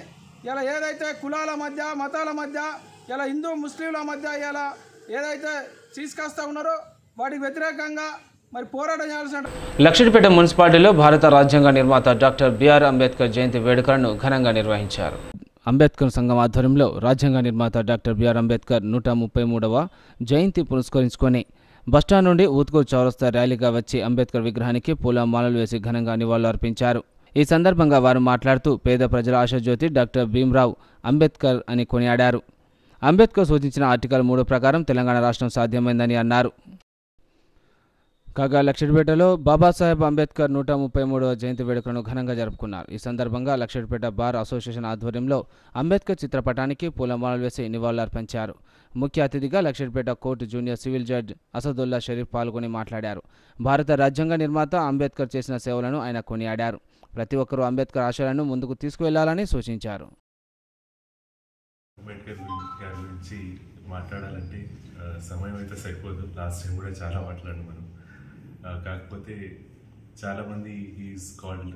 ఇలా ఏదైతే కులాల మధ్య, మతాల మధ్య, ఇలా హిందూ ముస్లింల మధ్య ఇలా ఏదైతే తీసుకొస్తా ఉన్నారో వాటికి వ్యతిరేకంగా మరి పోరాటం చేయాల్సిన. లక్షడిపేట మున్సిపాలిటీలో భారత రాజ్యాంగ నిర్మాత డాక్టర్ బిఆర్ అంబేద్కర్ జయంతి వేడుకలను ఘనంగా నిర్వహించారు. అంబేద్కర్ సంఘం ఆధ్వర్యంలో రాజ్యాంగ నిర్మాత డాక్టర్ బిఆర్ అంబేద్కర్ 133వ జయంతి పురస్కరించుకొని బస్టాండ్ నుండి ఊత్కూరు చౌరస్తా ర్యాలీగా వచ్చి అంబేద్కర్ విగ్రహానికి పూల మాలలు వేసి ఘనంగా నివాళులర్పించారు. ఈ సందర్భంగా వారు మాట్లాడుతూ పేద ప్రజల ఆశాజ్యోతి డాక్టర్ భీమ్రావ్ అంబేద్కర్ అని కొనియాడారు. అంబేద్కర్ సూచించిన ఆర్టికల్ 3 ప్రకారం తెలంగాణ రాష్ట్రం సాధ్యమైందని అన్నారు. కాగా లక్షెట్పేటలో బాబాసాహెబ్ అంబేద్కర్ 133వ జయంతి వేడుకలను ఘనంగా జరుపుకున్నారు. ఈ సందర్భంగా లక్షెట్పేట బార్ అసోసియేషన్ ఆధ్వర్యంలో అంబేద్కర్ చిత్రపటానికి పూలమాలలు వేసి నివాళులర్పించారు. ముఖ్య అతిథిగా Luxettipet court junior civil judge Asadullah Sharif పాల్గొని మాట్లాడారు. భారత రాజ్యాంగ నిర్మాత అంబేద్కర్ చేసిన సేవలను ఆయన కొనియాడారు. ప్రతి ఒక్కరూ అంబేద్కర్ ఆశయాలను ముందుకు తీసుకువెళ్లాలని సూచించారు. అంబేద్కర్ గారి గురించి మాట్లాడాలంటే సమయం అయితే సరిపోదు. లాస్ట్ టైం కూడా చాలా మాట్లాడాను మనం. కాకపోతే చాలామంది ఈజ్ కాల్డ్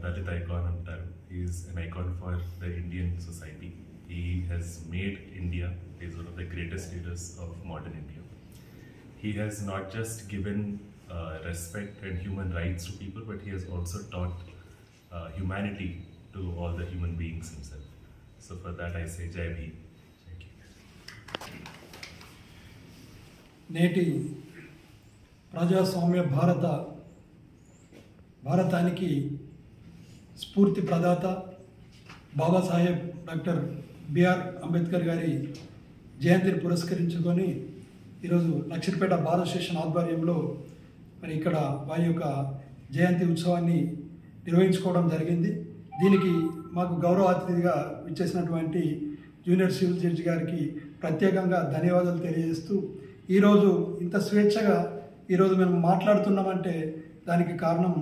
దళిత ఐకాన్ అంటారు. Is an icon for the Indian society. He has made India. He is one of the greatest leaders of modern India. He has not just given respect and human rights to people, but he has also taught humanity to all the human beings himself. So for that I say Jai Bhim. Thank you. నేటి ప్రజాస్వామ్య భారతానికి స్ఫూర్తి ప్రదాత Babasaheb doctor B R Ambedkar గారి జయంతిని పురస్కరించుకొని ఈరోజు Luxettipet bar association ఆధ్వర్యంలో మరి ఇక్కడ వారి యొక్క జయంతి ఉత్సవాన్ని నిర్వహించుకోవడం జరిగింది. దీనికి మాకు గౌరవ అతిథిగా ఇచ్చేసినటువంటి జూనియర్ సివిల్ జడ్జి గారికి ప్రత్యేకంగా ధన్యవాదాలు తెలియజేస్తూ, ఈరోజు ఇంత స్వేచ్ఛగా ఈరోజు మేము మాట్లాడుతున్నామంటే దానికి కారణం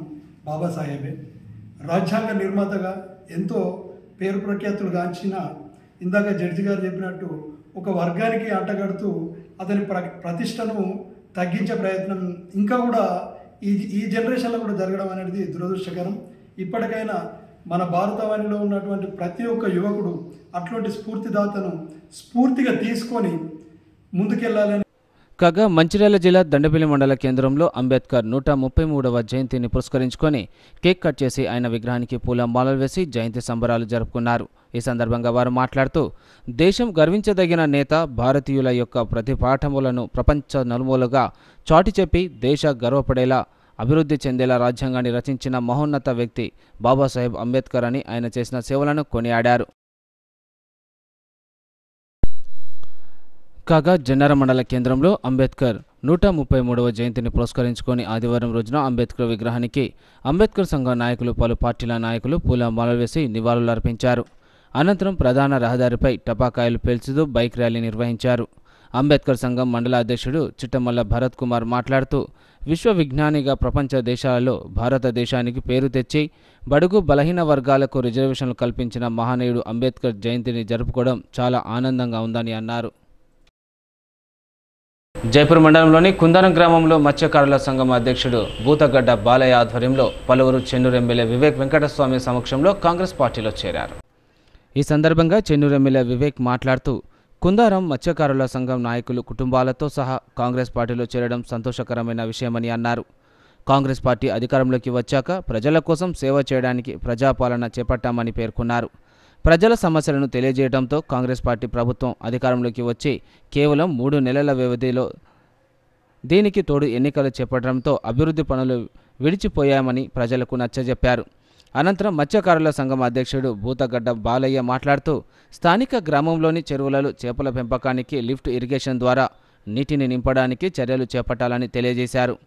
బాబాసాహెబే. రాజ్యాంగ నిర్మాతగా ఎంతో పేరు ప్రఖ్యాతులు గాంచిన, ఇందాక జడ్జి గారు చెప్పినట్టు ఒక వర్గానికి అంటగడుతూ అతని ప్రతిష్టను తగ్గించే ప్రయత్నం ఇంకా కూడా ఈ జనరేషన్లో కూడా జరగడం అనేది దురదృష్టకరం. ఇప్పటికైనా మన భారతవాణిలో ఉన్నటువంటి ప్రతి ఒక్క యువకుడు అట్లాంటి స్ఫూర్తిదాతను స్ఫూర్తిగా తీసుకొని ముందుకెళ్లాలని. కాగా మంచిర్యాల జిల్లా దండపల్లి మండల కేంద్రంలో అంబేద్కర్ 133వ జయంతిని పురస్కరించుకొని కేక్ కట్ చేసి ఆయన విగ్రహానికి పూలమాలలు వేసి జయంతి సంబరాలు జరుపుకున్నారు. ఈ సందర్భంగా వారు మాట్లాడుతూ, దేశం గర్వించదగిన నేత, భారతీయుల యొక్క ప్రతిపాఠములను ప్రపంచ నలుమూలగా చాటి చెప్పి దేశ గర్వపడేలా అభివృద్ధి చెందేలా రాజ్యాంగాన్ని రచించిన మహోన్నత వ్యక్తి బాబాసాహెబ్ అంబేద్కర్ అని ఆయన చేసిన సేవలను కొనియాడారు. కాగా జన్నార మండల కేంద్రంలో అంబేద్కర్ 133వ జయంతిని పురస్కరించుకొని ఆదివారం రోజున అంబేద్కర్ విగ్రహానికి అంబేద్కర్ సంఘ నాయకులు, పలు పార్టీల నాయకులు పూలమాలలు వేసి నివాళులర్పించారు. అనంతరం ప్రధాన రహదారిపై టపాకాయలు పేల్చుతూ బైక్ ర్యాలీ నిర్వహించారు. అంబేద్కర్ సంఘం మండల అధ్యక్షుడు చిట్టమల్ల భరత్ కుమార్ మాట్లాడుతూ, విశ్వ విజ్ఞానిగా ప్రపంచ దేశాలలో భారతదేశానికి పేరు తెచ్చి బడుగు బలహీన వర్గాలకు రిజర్వేషన్లు కల్పించిన మహనీయుడు అంబేద్కర్ జయంతిని జరుపుకోవడం చాలా ఆనందంగా ఉందని అన్నారు. జైపూర్ మండలంలోని కుందరం గ్రామంలో మత్స్యకారుల సంఘం అధ్యక్షుడు బూతగడ్డ బాలయ్య ఆధ్వర్యంలో పలువురు చెన్నూరు ఎమ్మెల్యే వివేక్ వెంకటస్వామి సమక్షంలో కాంగ్రెస్ పార్టీలో చేరారు. ఈ సందర్భంగా చెన్నూరు ఎమ్మెల్యే వివేక్ మాట్లాడుతూ, కుందారం మత్స్యకారుల సంఘం నాయకులు కుటుంబాలతో సహా కాంగ్రెస్ పార్టీలో చేరడం సంతోషకరమైన విషయమని అన్నారు. కాంగ్రెస్ పార్టీ అధికారంలోకి వచ్చాక ప్రజల కోసం సేవ చేయడానికి ప్రజాపాలన చేపట్టామని పేర్కొన్నారు. ప్రజల సమస్యలను తెలియజేయడంతో కాంగ్రెస్ పార్టీ ప్రభుత్వం అధికారంలోకి వచ్చి కేవలం 3 నెలల వ్యవధిలో దీనికి తోడు ఎన్నికలు చేపట్టడంతో అభివృద్ధి పనులు విడిచిపోయామని ప్రజలకు నచ్చజెప్పారు. అనంతరం మత్స్యకారుల సంఘం అధ్యక్షుడు బూతగడ్డ బాలయ్య మాట్లాడుతూ, స్థానిక గ్రామంలోని చెరువులలో చేపల పెంపకానికి లిఫ్ట్ ఇరిగేషన్ ద్వారా నీటిని నింపడానికి చర్యలు చేపట్టాలని తెలియజేశారు.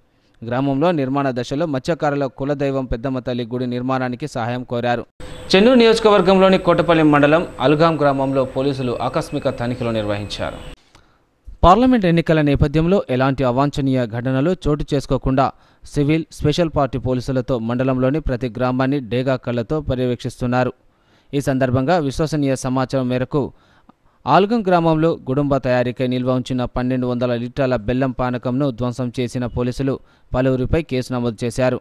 గ్రామంలో నిర్మాణ దశలో మత్స్యకారుల కులదైవం పెద్దమ్మ తల్లి గుడి నిర్మాణానికి సహాయం కోరారు. చెన్నూరు నియోజకవర్గంలోని కోటపల్లి మండలం అల్గాం గ్రామంలో పోలీసులు ఆకస్మిక తనిఖీలు నిర్వహించారు. పార్లమెంట్ ఎన్నికల నేపథ్యంలో ఎలాంటి అవాంఛనీయ ఘటనలు చోటు చేసుకోకుండా సివిల్, స్పెషల్ పార్టీ పోలీసులతో మండలంలోని ప్రతి గ్రామాన్ని డేగా కళ్లతో పర్యవేక్షిస్తున్నారు. ఈ సందర్భంగా విశ్వసనీయ సమాచారం మేరకు ఆల్గం గ్రామంలో గుడుంబ తయారీకై నిల్వ ఉంచిన 1200 లీటర్ల బెల్లం పానకంను ధ్వంసం చేసిన పోలీసులు పలువురిపై కేసు నమోదు చేశారు.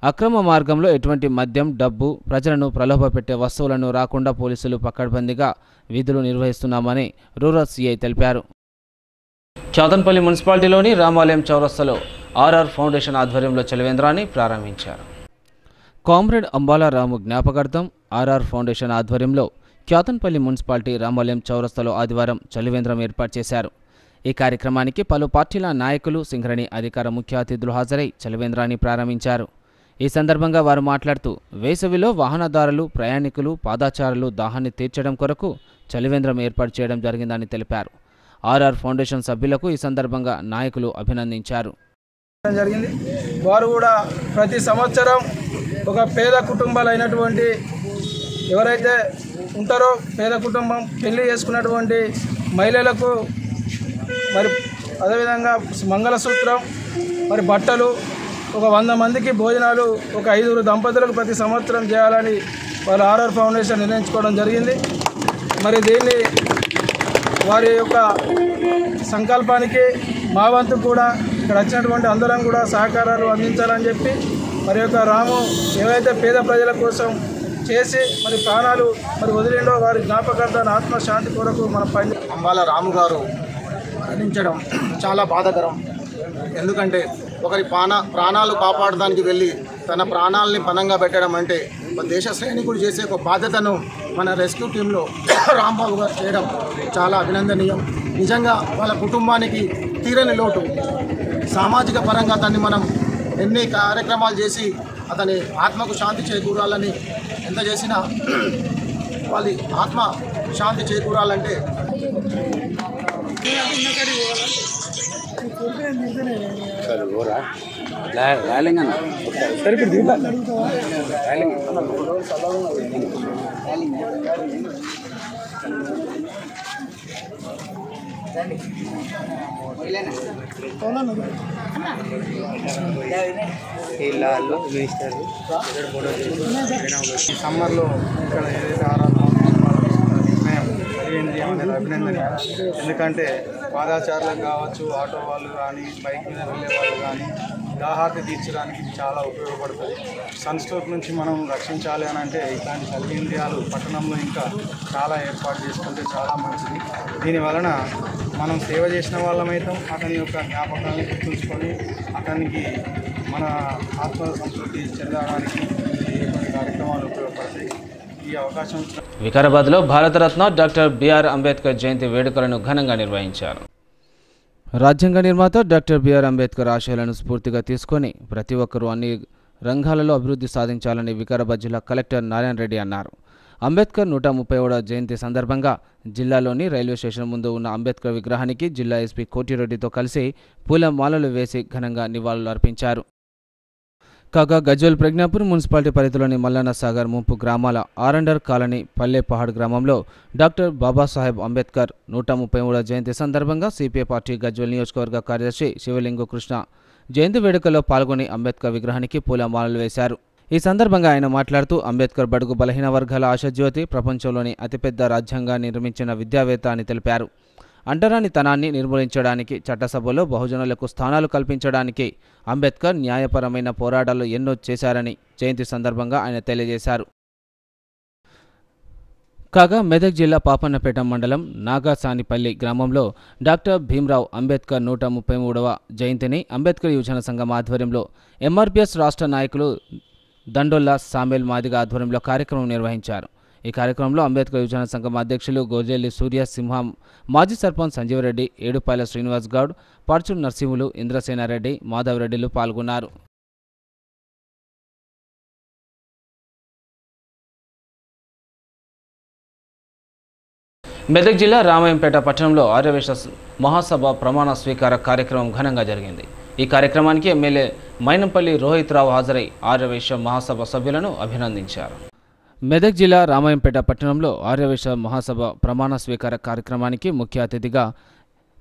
అక్రమ మార్గంలో ఎటువంటి మద్యం, డబ్బు, ప్రజలను ప్రలోభపెట్టే వస్తువులను రాకుండా పోలీసులు పకడ్బందీగా విధులు నిర్వహిస్తున్నామని రూరల్ సీఐ తెలిపారు. చాతన్పల్లి మున్సిపాలిటీలోని రామాలయం చౌరస్తాలో ఆర్ఆర్ ఫౌండేషన్ ఆధ్వర్యంలో చలివేంద్రాన్ని ప్రారంభించారు. కామ్రేడ్ అంబాల రాము జ్ఞాపకార్థం ఆర్ఆర్ ఫౌండేషన్ ఆధ్వర్యంలో చాతన్పల్లి మున్సిపాలిటీ రామాలయం చౌరస్తాలో ఆదివారం చలివేంద్రం ఏర్పాటు చేశారు. ఈ కార్యక్రమానికి పలు పార్టీల నాయకులు, సింగరేణి అధికార ముఖ్య అతిథులు హాజరై చలివేంద్రాన్ని ప్రారంభించారు. ఈ సందర్భంగా వారు మాట్లాడుతూ, వేసవిలో వాహనదారులు, ప్రయాణికులు, పాదాచారులు దాహాన్ని తీర్చడం కొరకు చలివేంద్రం ఏర్పాటు చేయడం జరిగిందని తెలిపారు. ఆర్ఆర్ ఫౌండేషన్ సభ్యులకు ఈ సందర్భంగా నాయకులు అభినందించారు. జరిగింది. వారు కూడా ప్రతి సంవత్సరం ఒక పేద కుటుంబాలైనటువంటి ఎవరైతే ఉంటారో పేద కుటుంబం పెళ్లి చేసుకున్నటువంటి మహిళలకు మరి అదేవిధంగా మంగళసూత్రం మరి బట్టలు ఒక 100 మందికి భోజనాలు ఒక 5 దంపతులకు ప్రతి సంవత్సరం చేయాలని వాళ్ళు ఆర్ఆర్ ఫౌండేషన్ నిర్ణయించుకోవడం జరిగింది. మరి దీన్ని వారి యొక్క సంకల్పానికి మా వంతు కూడా ఇక్కడ వచ్చినటువంటి అందరం కూడా సహకారాలు అందించాలని చెప్పి మరి యొక్క రాము ఏవైతే పేద ప్రజల కోసం చేసి మరి ప్రాణాలు మరి వదిలిండో వారి జ్ఞాపకార్థాన్ని ఆత్మశాంతి కొరకు మన పని అంబాల రాము గారు మరణించడం చాలా బాధాకరం. ఎందుకంటే ఒకరి ప్రాణాలు కాపాడడానికి వెళ్ళి తన ప్రాణాలని పణంగా పెట్టడం అంటే ఒక దేశ సైనికుడు చేసే ఒక బాధ్యతను మన రెస్క్యూ టీంలో రాంబాబు గారు చేయడం చాలా అభినందనీయం. నిజంగా వాళ్ళ కుటుంబానికి తీరని లోటు. సామాజిక పరంగా అతన్ని మనం ఎన్ని కార్యక్రమాలు చేసి అతని ఆత్మకు శాంతి చేకూరాలని ఎంత చేసినా వాళ్ళ ఆత్మ శాంతి చేకూరాలంటే సమ్మర్లో ఇక్కడ ఏదైతే నిర్ణయం కలిగింది అనేది అభినందనీయం. ఎందుకంటే పాదాచారులకు కావచ్చు, ఆటో వాళ్ళు కానీ, బైక్ మీద వెళ్ళే వాళ్ళు కానీ దాహార్తి తీర్చడానికి చాలా ఉపయోగపడుతుంది. సన్ స్ట్రోక్ నుంచి మనం రక్షించాలి అని అంటే ఇట్లాంటి కలిగింద్రియాలు పట్టణంలో ఇంకా చాలా ఏర్పాటు చేసుకుంటే చాలా మంచిది. దీనివలన మనం సేవ చేసిన వాళ్ళమైతాం. అతని యొక్క జ్ఞాపకాలను గుర్తుంచుకొని అతనికి మన ఆత్మ సంతృప్తి చెందడానికి కొన్ని కార్యక్రమాలు ఉపయోగపడతాయి. ఈ అవకాశం వికారాబాద్లో భారతరత్న డాక్టర్ బిఆర్ అంబేద్కర్ జయంతి వేడుకలను ఘనంగా నిర్వహించారు. రాజ్యాంగ నిర్మాత డాక్టర్ బిఆర్ అంబేద్కర్ ఆశయాలను స్ఫూర్తిగా తీసుకొని ప్రతి ఒక్కరూ అన్ని రంగాలలో అభివృద్ధి సాధించాలని వికారాబాద్ జిల్లా కలెక్టర్ నారాయణ రెడ్డి అన్నారు. అంబేద్కర్ 130వ జయంతి సందర్భంగా జిల్లాలోని రైల్వే స్టేషన్ ముందు ఉన్న అంబేద్కర్ విగ్రహానికి జిల్లా ఎస్పీ కోటిరెడ్డితో కలిసి పూలమాలలు వేసి ఘనంగా నివాళులు అర్పించారు. కాగా గజ్వేల్ ప్రజ్ఞాపూర్ మున్సిపాలిటీ పరిధిలోని మల్లన్న సాగర్ ముంపు గ్రామాల ఆరండర్ కాలనీ పల్లెపహాడ్ గ్రామంలో డాక్టర్ బాబాసాహెబ్ అంబేద్కర్ 133వ జయంతి సందర్భంగా సిపిఐ పార్టీ గజ్వేల్ నియోజకవర్గ కార్యదర్శి శివలింగు కృష్ణ జయంతి వేడుకల్లో పాల్గొని అంబేద్కర్ విగ్రహానికి పూలమాలలు వేశారు. ఈ సందర్భంగా ఆయన మాట్లాడుతూ అంబేద్కర్ బడుగు బలహీన వర్గాల ఆశాజ్యోతి, ప్రపంచంలోని అతిపెద్ద రాజ్యాంగాన్ని నిర్మించిన విద్యావేత్త అని తెలిపారు. అంటరానితనాన్ని నిర్మూలించడానికి, చట్టసభలో బహుజనులకు స్థానాలు కల్పించడానికి అంబేద్కర్ న్యాయపరమైన పోరాటాలు ఎన్నో చేశారని జయంతి సందర్భంగా ఆయన తెలియజేశారు. కాగా మెదక్ జిల్లా పాపన్నపేట మండలం నాగాసానిపల్లి గ్రామంలో డాక్టర్ భీమ్రావ్ అంబేద్కర్ 133వ జయంతిని అంబేద్కర్ యువజన సంఘం ఆధ్వర్యంలో ఎంఆర్పిఎస్ రాష్ట్ర నాయకులు దండొల్లా సామేల్ మాదిగ ఆధ్వర్యంలో కార్యక్రమం నిర్వహించారు. ఈ కార్యక్రమంలో అంబేద్కర్ యువజన సంఘం అధ్యక్షులు గోజెల్లి సూర్య సింహం, మాజీ సర్పంచ్ సంజీవరెడ్డి, ఏడుపాయల శ్రీనివాస్ గౌడ్, పర్చూరు నరసింహులు, ఇంద్రసేనారెడ్డి, మాధవరెడ్డిలు పాల్గొన్నారు. మెదక్ జిల్లా రామాయంపేట పట్టణంలో ఆర్యవేశ మహాసభ ప్రమాణ స్వీకార కార్యక్రమం ఘనంగా జరిగింది. ఈ కార్యక్రమానికి ఎమ్మెల్యే మైనంపల్లి రోహిత్ రావు హాజరై ఆర్యవేశ మహాసభ సభ్యులను అభినందించారు. మెదక్ జిల్లా రామాయంపేట పట్టణంలో ఆర్యవేశ మహాసభ ప్రమాణ స్వీకార కార్యక్రమానికి ముఖ్య అతిథిగా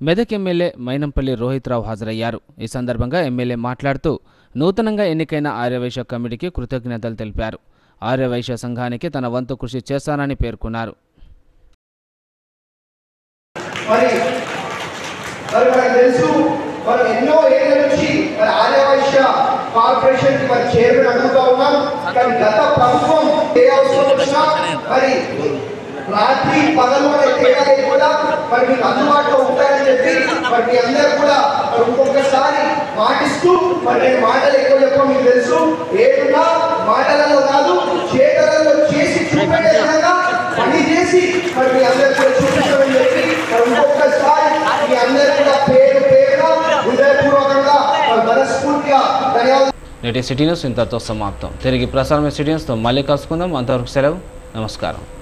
మెదక్ ఎమ్మెల్యే మైనంపల్లి రోహిత్ రావు హాజరయ్యారు. ఈ సందర్భంగా ఎమ్మెల్యే మాట్లాడుతూ నూతనంగా ఎన్నికైన ఆర్యవైశ్య కమిటీకి కృతజ్ఞతలు తెలిపారు. ఆర్యవైశ్య సంఘానికి తన వంతు కృషి చేస్తానని పేర్కొన్నారు. మనం ఎన్నో ఏళ్ళ నుంచి ఆర్యవైశ్య కార్పొరేషన్ కి మరి చైర్మన్ అడుగుతా ఉన్నాం. కానీ గత ప్రభుత్వం ఏ అవసరం వచ్చినా మరి రాత్రి పగలు తేడా లేకుండా మరి మీకు అందుబాటులో ఉంటాయని చెప్పి మరి మీ అందరూ కూడా ఇంకొకసారి మాటిస్తూ మరి నేను మాటలు ఎక్కువ చెప్పడం మీకు తెలుసు. ఏడున్నా మాటలలో కాదు చేతలలో చేసి చూపెట్టే విధంగా పని చేసి మరి మీ అందరూ కూడా చూపించమని చెప్పి మరి ఇంకొకసారి మీ అందరూ కూడా పేరు పేరుగా హృదయపూర్వకంగా మనస్ఫూర్తిగా ధన్యవాదాలు. నేటి సిటీ న్యూస్ ఇంతతో సమాప్తం. తిరిగి ప్రసారమైన సిటీ న్యూస్తో మళ్ళీ కలుసుకుందాం. అంతవరకు సెలవు. నమస్కారం.